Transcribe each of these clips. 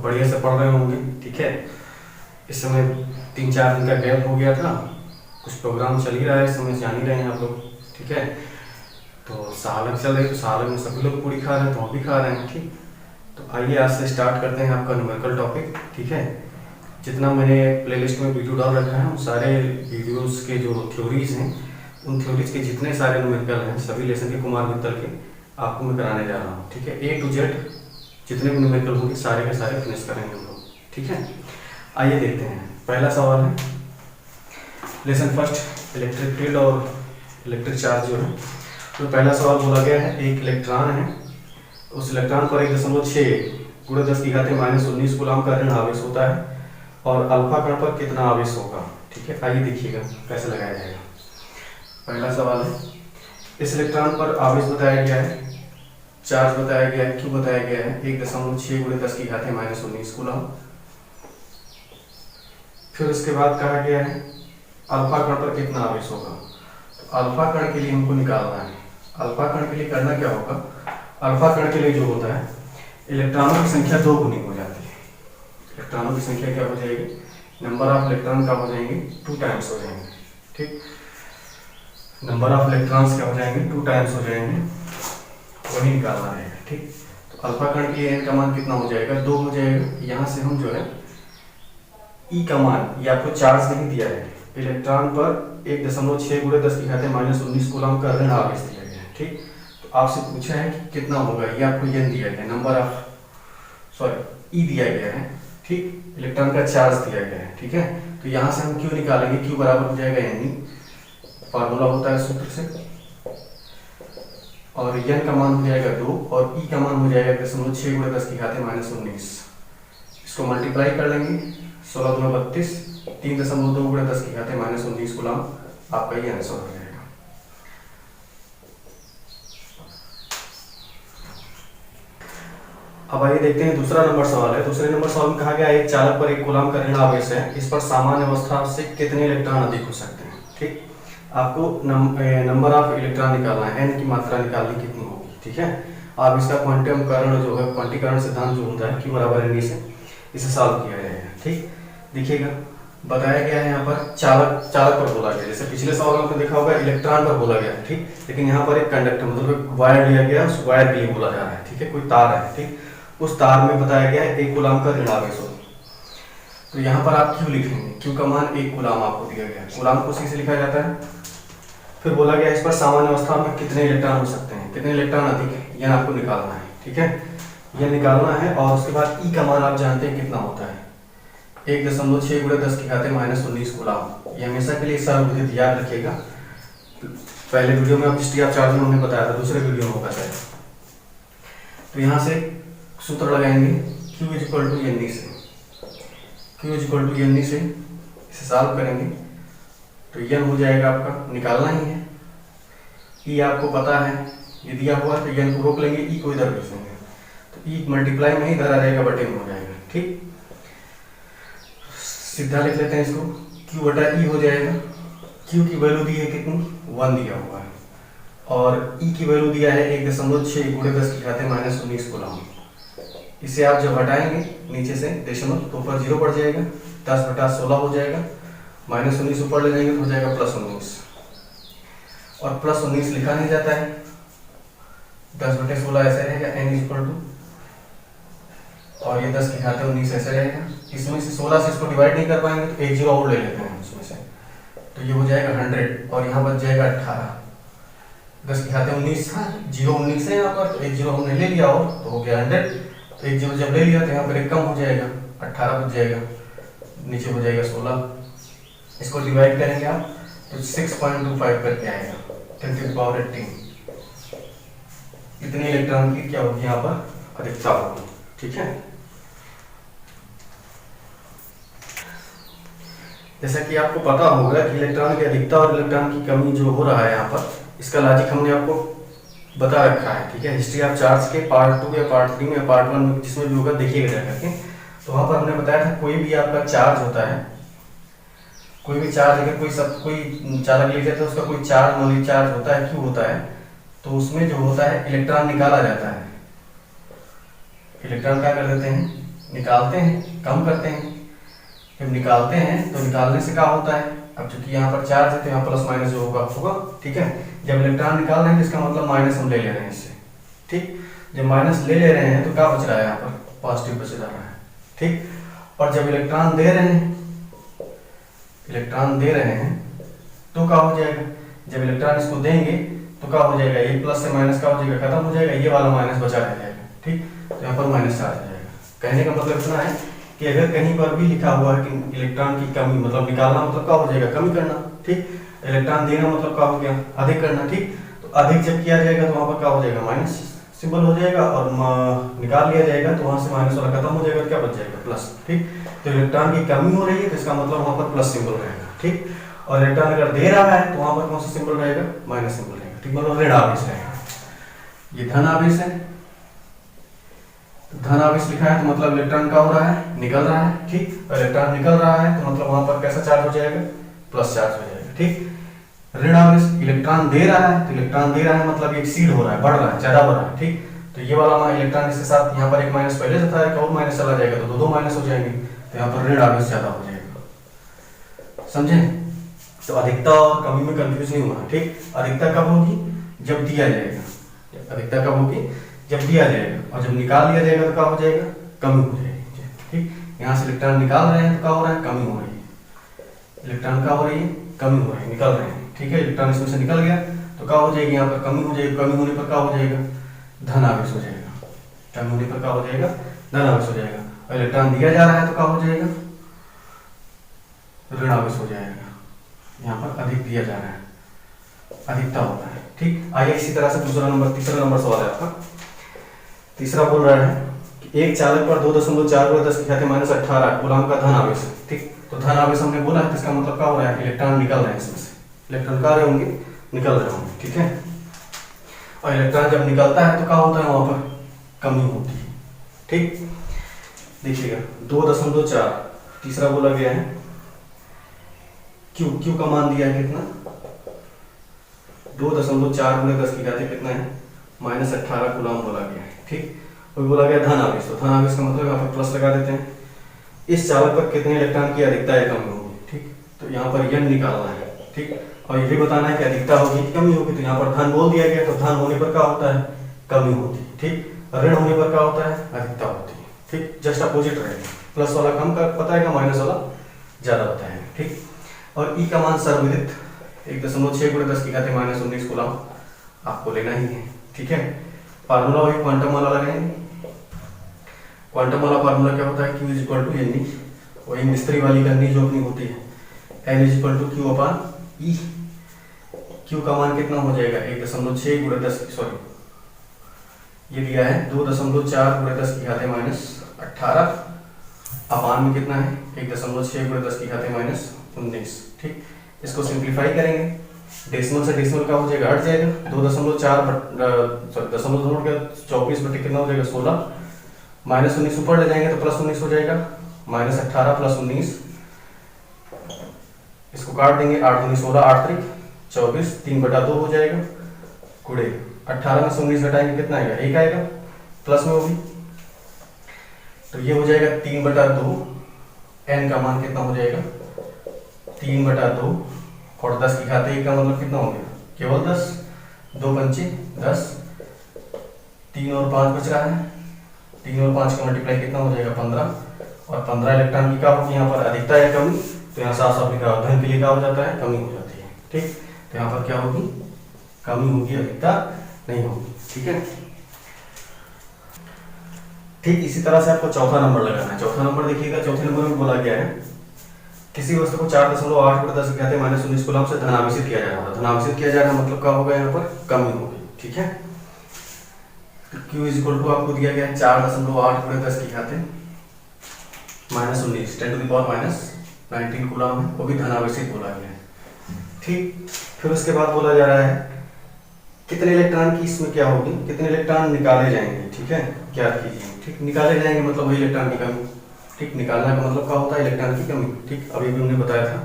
बढ़िया से पढ़ रहे होंगे। ठीक है, इस समय 3-4 दिन का गैप हो गया था, कुछ प्रोग्राम चल ही रहा है, इस समय जान ही रहे हैं आप लोग। ठीक है, तो सालन चल रही, तो सालन में सभी लोग पूरी खा रहे हैं, तो हम भी खा रहे हैं। ठीक, तो आइए आज से स्टार्ट करते हैं आपका न्यूमेरिकल टॉपिक। ठीक है, जितना मैंने प्लेलिस्ट में वीडियो डाल रखा है, उन सारे वीडियोस के जो थ्योरीज हैं, उन थ्योरीज के जितने सारे न्यूमेरिकल हैं, सभी लेसन के कुमार मित्तल के आपको मैं कराने जा रहा हूँ। ठीक है, A to Z जितने भी न्यूमेरिकल होंगे सारे के सारे फिनिश करेंगे हम लोग। ठीक है, आइए देखते हैं। पहला सवाल है लेसन फर्स्ट, इलेक्ट्रिक फील्ड और इलेक्ट्रिक चार्ज जो है। तो पहला सवाल बोला गया है, एक इलेक्ट्रॉन है, उस इलेक्ट्रॉन पर 1.6 × 10⁻⁻19 कूलम का ऋण आवेश होता है और अल्फा कण पर कितना आवेश होगा। ठीक है, आइए देखिएगा कैसे लगाया जाएगा। पहला सवाल है, इस इलेक्ट्रॉन पर आवेश बताया गया है, चार्ज बताया गया है, क्यों बताया गया है 1.6 × 10⁻⁻19 कूलम। फिर उसके बाद कहा गया है अल्फा कण पर कितना आवेश होगा। तो अल्फा कण के लिए हमको निकालना है। अल्फा कण के लिए करना क्या होगा, अल्फा कण के लिए जो होता है, इलेक्ट्रॉनों की संख्या 2 गुनी हो जाती है। इलेक्ट्रॉनों की संख्या क्या हो जाएगी, नंबर ऑफ इलेक्ट्रॉन क्या हो जाएंगे, 2 टाइम्स हो जाएंगे। ठीक, नंबर ऑफ इलेक्ट्रॉन्स क्या हो जाएंगे, 2 टाइम्स हो जाएंगे, वही निकालना रहेगा। ठीक, तो अल्फा कण के लिए n का मान कितना हो जाएगा, 2 हो जाएगा। यहाँ से हम जो है E का मान, ये आपको चार्ज नहीं दिया है, इलेक्ट्रॉन पर 1.6 × 10⁻⁻19 कूलम का ऋण आवेश दिया गया है। ठीक, तो आपसे पूछा है कि कितना होगा, ये आपको n दिया गया है, नंबर ऑफ E दिया गया है। ठीक, इलेक्ट्रॉन का चार्ज दिया गया है। ठीक है, तो यहाँ से हम Q निकालेंगे, Q बराबर हो जाएगा n, फार्मूला होता है सूत्र से, और n का मान हो जाएगा 2 और E का मान हो जाएगा 1.6 × 10⁻⁻19। इसको मल्टीप्लाई कर लेंगे, 16 × 32, 3.2 × 10⁻⁻19 कूलम आपका ये आंसर हो जाएगा। अब आइए देखते हैं दूसरा नंबर सवाल है। दूसरे नंबर सवाल में कहा गया एक चालक पर 1 कूलम का ऋण आवेश है, इस पर सामान्य अवस्था से कितने इलेक्ट्रॉन अधिक हो सकते हैं। ठीक, आपको नंबर ऑफ इलेक्ट्रॉन निकालना है, n की मात्रा निकालनी कितनी होगी। ठीक है, आप इसका क्वांटमीकरण जो है, क्वांटीकरण सिद्धांत जो होता है Q बराबर n से इसे सॉल्व किया जाएगा। ठीक, देखिएगा बताया गया है यहाँ पर चालक पर बोला गया, जैसे पिछले सवाल में देखा होगा इलेक्ट्रॉन पर बोला गया। ठीक, लेकिन यहाँ पर एक कंडक्टर मतलब वायर लिया गया, उस वायर के लिए बोला जा रहा है। ठीक है, कोई तार है, ठीक, उस तार में बताया गया है 1 कूलम का ऋण आवेश हो। तो यहाँ पर आप Q लिखेंगे, Q का मान 1 कूलम आपको दिया गया है, कूलम को C से लिखा जाता है। फिर बोला गया इस पर सामान्य अवस्था में कितने इलेक्ट्रॉन हो सकते हैं, कितने इलेक्ट्रॉन अधिक है, यह आपको निकालना है। ठीक है, यह निकालना है, और उसके बाद E का मान आप जानते हैं कितना होता है, 1.6 × 10⁻⁻19 कूलम। ये हमेशा के लिए सर्वविदित याद रखिएगा। पहले वीडियो में हिस्ट्री ऑफ चार्ज में हमने बताया था, दूसरे वीडियो में होगा शायद। तो यहाँ से सूत्र लगाएंगे Q = n से, Q = n से इसे सॉल्व करेंगे तो n हो जाएगा, आपका निकालना ही है। E आपको पता है, ये दिया हुआ तो n को रोक लेंगे, E को इधर भेजेंगे, तो E मल्टीप्लाई में ही इधर आ जाएगा, बटे में हो जाएगा। ठीक, सीधा लिख लेते हैं इसको, Q/E हो जाएगा। Q की वैल्यू दी है कितनी, 1 दिया हुआ है, और E की वैल्यू दिया है 1.6 × 10⁻⁻19 कूलम। इसे आप जब हटाएंगे नीचे से डेसिमल, तो ऊपर 0 पड़ जाएगा, 10/16 हो जाएगा, -19 ऊपर ले जाएंगे तो हो जाएगा +19, और +19 लिखा नहीं जाता है, 10/16 ऐसे रहेगा, n और ये 10⁻19 ऐसे रहेगा। इसमें से 16 से इसको डिवाइड नहीं कर पाएंगे तो एक 0 और ले लेते हैं उसमें से, तो ये हो जाएगा 100, और यहाँ बच जाएगा 18। 10⁻19 था, 0 19 है यहाँ पर, तो एक 0 हमने ले लिया और तो हो गया 100, तो एक 0 जब ले लिया तो यहाँ पर एक कम हो जाएगा, 18 बच जाएगा, नीचे हो जाएगा 16। इसको डिवाइड करेंगे आप तो 6.25 करके आएगा, 10⁻18। इतने इलेक्ट्रॉन की क्या होगी यहाँ पर अधिकता होगी। ठीक है, जैसा कि आपको पता होगा कि इलेक्ट्रॉन की अधिकता और इलेक्ट्रॉन की कमी जो हो रहा है यहाँ पर, इसका लॉजिक हमने आपको बता रखा है। ठीक है, हिस्ट्री ऑफ चार्ज के पार्ट 2 या पार्ट 3 या पार्ट 1 जिसमें भी होगा देखिएगा जा करके, तो वहाँ पर हमने बताया था कोई भी आपका चार्ज होता है, कोई भी चार्ज अगर कोई चालक ले जाता है, उसका कोई चार्ज मौलिक चार्ज होता है, क्यों होता है, तो उसमें जो होता है इलेक्ट्रॉन निकाला जाता है। इलेक्ट्रॉन क्या कर देते हैं, निकालते हैं, कम करते हैं। जब निकालते हैं तो निकालने से क्या होता है, अब चूंकि यहाँ पर चार्ज है तो यहाँ प्लस माइनस जो होगा, ठीक है। जब इलेक्ट्रॉन निकाल रहे हैं तो इसका मतलब माइनस हम ले ले रहे हैं इससे, ठीक। जब माइनस ले ले रहे हैं तो क्या बच रहा है, यहाँ पर पॉजिटिव बच जा रहा है, ठीक। और जब इलेक्ट्रॉन दे रहे हैं, इलेक्ट्रॉन दे रहे हैं तो क्या हो जाएगा, जब इलेक्ट्रॉन इसको देंगे तो क्या हो जाएगा, ये प्लस से माइनस क्या हो जाएगा, खत्म हो जाएगा, ये वाला माइनस बचा रह जाएगा, ठीक। तो यहाँ पर माइनस चार्ज आ जाएगा। कहने का मतलब इतना है कि अगर कहीं पर भी लिखा हुआ है कि इलेक्ट्रॉन की कमी, मतलब निकालना मतलब क्या हो जाएगा, कमी करना, ठीक। इलेक्ट्रॉन देना मतलब क्या हो गया, अधिक करना, ठीक। तो अधिक जब किया जाएगा तो वहां पर क्या हो जाएगा, माइनस सिंबल हो जाएगा, और निकाल लिया जाएगा तो वहां से माइनस वाला खत्म हो जाएगा, क्या बच जाएगा, प्लस, ठीक। तो इलेक्ट्रॉन की कमी हो रही है तो इसका मतलब वहां पर प्लस सिंबल रहेगा, ठीक। और इलेक्ट्रॉन अगर दे रहा है तो वहां पर कौन सा सिंबल रहेगा, माइनस सिंबल रहेगा, ठीक। मतलब ऋण आवेश रहेगा। ये धन आवेश है, धन आवेश लिखा है तो मतलब इलेक्ट्रॉन का हो रहा है, निकल रहा है, ठीक। और इलेक्ट्रॉन निकल रहा है तो मतलब वहां पर कैसा चार्ज हो जाएगा, प्लस चार्ज हो जाएगा, ठीक। ऋण आवेश, इलेक्ट्रॉन दे रहा है तो इलेक्ट्रॉन दे रहा है मतलब एक्सीड हो रहा है, बढ़ रहा है, ज्यादा बढ़ रहा है, ठीक। तो ये वाला इलेक्ट्रॉन इसके साथ यहाँ पर एक माइनस पहले से था, एक और माइनस चला जाएगा तो दो माइनस हो जाएंगे, तो यहाँ पर ऋण आवेश ज्यादा हो जाएगा, समझे। तो अधिकता और कमी में कंफ्यूज नहीं होना, ठीक। अधिकता कब होगी, जब दिया जाएगा, अधिकता कब होगी, जब दिया जाएगा, और जब निकाल लिया जाएगा तो क्या हो जाएगा, कमी हो जाएगी, ठीक। यहाँ से इलेक्ट्रॉन निकाल रहे हैं तो क्या हो रहा है, कमी हो रही है, इलेक्ट्रॉन क्या हो रही है, कमी हो रही है, निकल रहे हैं, ठीक है। इलेक्ट्रॉन इसमें से निकल गया तो क्या हो जाएगी, यहाँ पर कमी हो जाएगी, कमी होने पर क्या हो जाएगा, धन आवेश हो जाएगा, कमी होने पर क्या हो जाएगा, धन आवेश हो जाएगा। और इलेक्ट्रॉन दिया जा रहा है तो क्या हो जाएगा, ऋण आवेश हो जाएगा, यहाँ पर अधिक दिया जा रहा है, अधिकता होता है, ठीक। आइए इसी तरह से तीसरा नंबर सवाल है आपका। तीसरा बोल रहा है कि एक चालक पर 2.4×10⁻18 कूलम का धन आवेश है, ठीक। तो धन आवेश हमने बोला है, इसका मतलब क्या हो रहा है, इलेक्ट्रॉन निकल रहे हैं इसमें से, इलेक्ट्रॉन क्या रहे होंगे, निकल रहे होंगे, ठीक है। और इलेक्ट्रॉन जब निकलता है तो क्या होता है, वहां पर कमी होती है, ठीक। देखिएगा 2.4, तीसरा बोला गया है क्यू का मान दिया है कितना, 2.4×10 कितना है, -18 कूलम बोला गया है, ठीक। और बोला गया धन आवेश, तो धन आवेश का मतलब यहाँ पर प्लस लगा देते हैं। इस चालक पर कितने इलेक्ट्रॉन की अधिकता या कमी होगी, ठीक। तो यहाँ पर यन निकालना है, ठीक। और ये भी बताना है कि अधिकता होगी कि कमी होगी, तो यहाँ पर धन बोल दिया गया, तो धन होने पर क्या होता है, कमी होती है, ठीक। ऋण होने पर क्या होता है, अधिकता होती है, ठीक। जस्ट अपोजिट रहेगा, प्लस वाला कम कर बताएगा, माइनस वाला ज्यादा बताएगा, ठीक। और ई का मान सर्वविदित 1.6×10⁻19 कूलम आपको लेना ही है, ठीक है। फार्मूला वही क्वांटम वाला लगाएंगे। क्वांटम वाला फार्मूला क्या होता है, Q = N, वही मिस्त्री वाली करनी जो अपनी होती है, N = Q/E। Q का मान कितना हो जाएगा, 1.6×10, सॉरी ये दिया है 2.4×10⁻18 अपान में कितना है, 1.6×10⁻19, ठीक। इसको सिंप्लीफाई करेंगे, डेसिमल से डेसिमल का हो जाएगा, हट जाएगा, 2.4 दशमलव जोड़ के 24 कितना हो जाएगा, 16, -19 ऊपर ले जाएंगे तो +19 हो जाएगा, -18 + 19, इसको काट देंगे, 8 दूनी 16, 8 त्रिक 24, 3/2 हो जाएगा, गुणे 18 में से 19 घटाएंगे कितना आएगा, 1 आएगा, प्लस में होगी, तो ये हो जाएगा 3/2, n का मान कितना हो जाएगा, 3/2, और 10 की घात 1 का मतलब कितना हो गया, केवल 10, 2 पंचे 10, 3 और 5 बच रहा है, 3 और 5 का मल्टीप्लाई कितना हो जाएगा, 15, और 15 इलेक्ट्रॉन की क्या होगी, यहाँ पर अधिकता है कमी, तो यहाँ साफ साफ लिखा धन के लिए क्या हो जाता है, कमी हो जाती है, ठीक। तो यहाँ पर क्या होगी, कमी होगी, अधिकता नहीं होगी, ठीक है। ठीक इसी तरह से आपको चौथा नंबर लगाना है। चौथा नंबर देखिएगा, चौथे नंबर में बोला गया है किसी वस्तु को 4.8×10⁻19 कूलम से धनावेशित किया जा रहा है। धनावेशित किया जा रहा है मतलब क्या होगा, यहाँ पर कमी होगी, ठीक है। Q = आपको दिया गया है 4.8×10⁻19 10⁻19 कूलम है, वो भी धनावेशित बोला गया है, ठीक। फिर उसके बाद बोला जा रहा है कितने इलेक्ट्रॉन की इसमें क्या होगी, कितने इलेक्ट्रॉन निकाले जाएंगे, ठीक है, क्या कीजिए, ठीक। निकाले जाएंगे मतलब वही इलेक्ट्रॉन की कमी, ठीक। निकालना का मतलब क्या होता है, इलेक्ट्रॉन की कमी, ठीक। अभी भी हमने बताया था,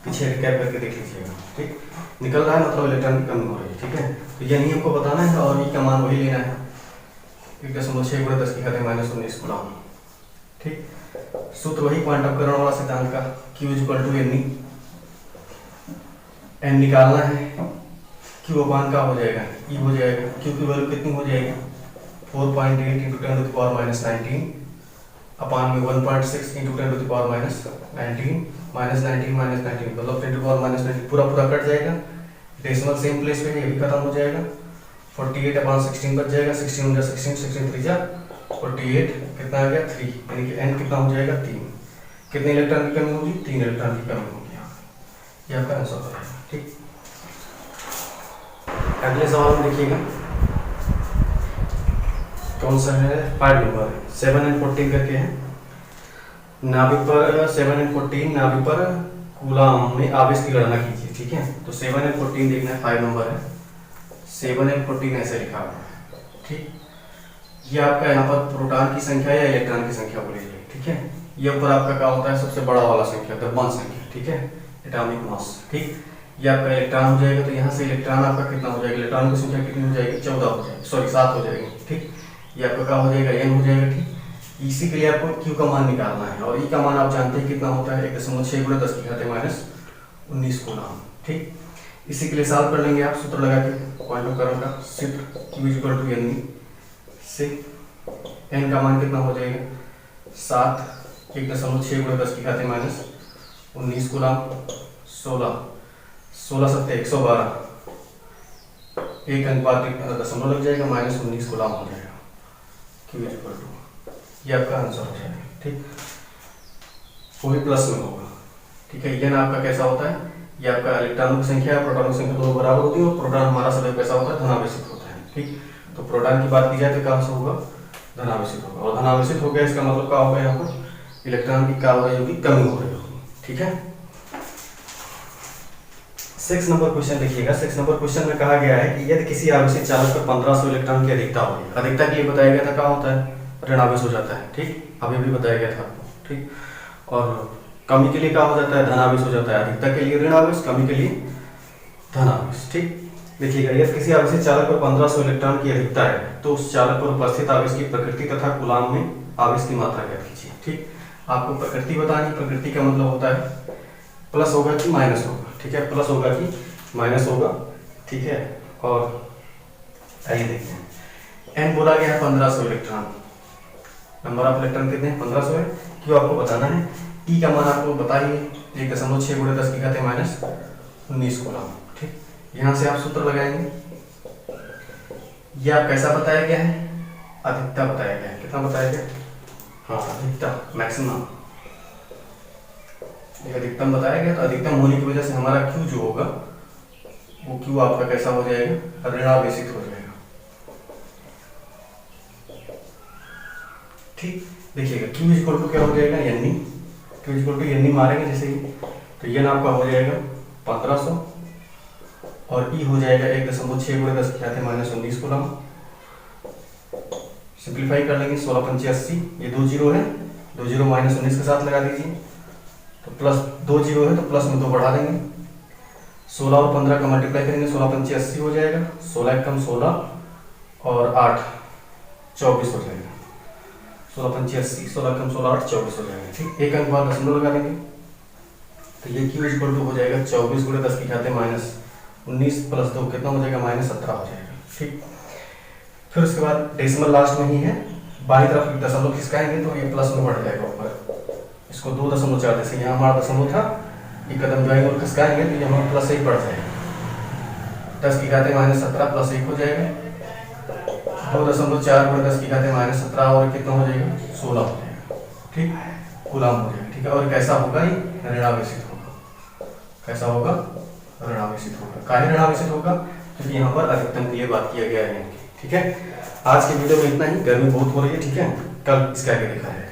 पीछे रिकैप करके देख लीजिएगा, ठीक। निकल रहा है मतलब इलेक्ट्रॉन की कमी हो रही है, ठीक है। तो यही हमको बताना है, और ई का मान वही लेना है, 1.6×10⁻19 कूलम, ठीक, सूत्र वही क्वांटम करण वाला सिद्धांत का, Q equal to N, N निकालना है, Q अपान का हो जाएगा E हो जाएगा, Q की वैल्यू कितनी हो जाएगी 4.8 into 10 to the power minus 19 upon में 1.6 into 10 to the power minus 19 मतलब 10 टू पावर माइनस 19 पूरा पूरा कट जाएगा, डेसिमल सेम प्लेस पे ये भी खत्म हो जाएगा, 48 अपान 16 बच जाएगा, 16 16 3 जा 48 कितना आ गया 3, यानी कि n कितना हो जाएगा 3। कितने इलेक्ट्रॉन की कमी होगी 3 इलेक्ट्रॉन की कमी होगी यहाँ पे, ये आपका आंसर हो जाएगा। ठीक, अगले सवाल में देखिएगा कौन सा है, 5 नंबर 7 and 14 करके है। नाभिक पर 7 and 14 नाभिक पर कूलाम में आवेश की गणना कीजिए। ठीक है, तो 7 and 14 देखना है, 5 नंबर है, 7 and 14 ऐसे लिखा हुआ है। ठीक, ये आपका यहाँ पर प्रोटॉन की संख्या या इलेक्ट्रॉन की संख्या बोली जाएगी। ठीक है, ये ऊपर आपका क्या होता है सबसे बड़ा वाला संख्या, द्रव्यमान संख्या। ठीक है, एटॉमिक मास। ठीक, ये आपका इलेक्ट्रॉन हो जाएगा, तो यहाँ से इलेक्ट्रॉन आपका कितना हो जाएगा, इलेक्ट्रॉन की संख्या कितनी हो जाएगी 14 हो जाएगी, सॉरी 7 हो जाएगी। ठीक, ये आपका क्या हो जाएगा n हो जाएगा। ठीक, इसी के लिए आपको q का मान निकालना है, और e का मान आप जानते हैं कितना होता है 1.6 × 10 की घात माइनस 19 कूलम। ठीक, इसी के लिए सॉल्व कर लेंगे आप सूत्र लगा के क्वांटम करण का, सूत्र q इक्वल टू n से n का मान कितना हो जाएगा 7 1.6 × 10 की घात माइनस 19 कूलम, 16 7 112, एक अंक बाद दशमलव लग जाएगा, माइनस 19 कूलम हो जाएगा q इक्वल टू, ये आपका आंसर हो जाएगा। ठीक, वो भी प्लस में होगा। ठीक है, ये ना आपका कैसा होता है, ये आपका इलेक्ट्रॉनों की संख्या प्रोटॉनों की संख्या दोनों बराबर होती है, और प्रोटॉन हमारा सदैव कैसा होता है धनावेशित होता है। ठीक, तो प्रोटॉन की बात की जाए तो कहाँ से होगा धनावेशित होगा, और धनावेशित हो गया इसका मतलब क्या होगा यहाँ पर इलेक्ट्रॉन की क्या हो रही होगी कमी हो रही होगी। ठीक है, 6 नंबर क्वेश्चन देखिएगा। 6 नंबर क्वेश्चन में कहा गया है कि यदि किसी आवेशित चालक पर 1500 इलेक्ट्रॉन की अधिकता होगी, अधिकता के लिए बताया गया था क्या होता है ऋण आवेश हो जाता है। ठीक, अभी भी बताया गया था आपको। ठीक, और कमी के लिए क्या हो जाता है धन आवेश हो जाता है, अधिकता के लिए ऋण आवेश, कमी के लिए धन आवेश। ठीक, देखिएगा यदि किसी आवेशित चालक पर 1500 इलेक्ट्रॉन की अधिकता है तो उस चालक पर उपस्थित आवेश की प्रकृति तथा कूलाम में आवेश की मात्रा ज्ञात कीजिए। ठीक, आपको प्रकृति बतानी, प्रकृति का मतलब होता है प्लस होगा कि माइनस होगा। ठीक है, प्लस होगा कि माइनस होगा। ठीक है, और आइए देखते हैं, n बोला गया है 1500 इलेक्ट्रॉन, नंबर ऑफ इलेक्ट्रॉन कितने हैं 1500 है, क्यों आपको बताना है, e का मान आपको बताइए 1.6 × 10 की घात माइनस 19 कूलम। ठीक, यहाँ से आप सूत्र लगाएंगे, ये आप कैसा बताया गया है अधिकता बताया गया है, कितना बताया गया, हाँ अधिकता मैक्सिमम, अधिकतम बताया गया, तो अधिकतम होने की वजह से हमारा q जो होगा वो q आपका कैसा हो जाएगा ऋणावेशित हो जाएगा। ठीक, देखिएगा q इक्वल टू क्या हो जाएगा n, q equal to n मारेंगे जैसे ही, तो n आपका हो जाएगा 1500 और e हो जाएगा 1.6 × 10 की घात माइनस 19 कूलम। सिंप्लीफाई कर लेंगे, 16 पंचे 80, ये 2 जीरो है, 2 जीरो माइनस 19 के साथ लगा दीजिए, तो प्लस 2 जीरो है तो प्लस में 2 बढ़ा देंगे, 16 और 15 का मल्टीप्लाई करेंगे, 16 पंचे 80 हो जाएगा, 16 कम 16 और 8 24 हो जाएगा, 16 पंचे 80, 16 कम 16 8 24 हो जाएगा। ठीक, एक अंक बाद दशमलव लगा देंगे, तो ये q इक्वल टू हो जाएगा 24 × 10 की घात माइनस 19 प्लस 2 कितना हो जाएगा माइनस 17 हो जाएगा। ठीक, फिर उसके बाद डेसिमल लास्ट में ही है, बाईं तरफ दशमलव खिसकाएंगे तो ये प्लस में बढ़ जाएगा ऊपर, इसको 2.4 जैसे यहाँ हमारा दशमलव था, ये कदम जाएंगे और खिसकाएंगे तो ये हमारा प्लस 1 बढ़ जाएगा, 10 की घात माइनस 17 प्लस 1 हो जाएगा, 2.4 × 10 की घात माइनस 17 और कितना हो जाएगा 16 हो जाएगा। ठीक, कूलम हो जाएगा। ठीक है, और कैसा होगा ये ऋणावेशित होगा, कैसा होगा ऋणावेशित होगा, काहे ऋणावेशित होगा क्योंकि यहाँ पर अधिकतम के लिए बात किया गया है। ठीक है, आज के वीडियो में इतना ही, गर्मी बहुत हो रही है। ठीक है, कल इसका आगे देखा है।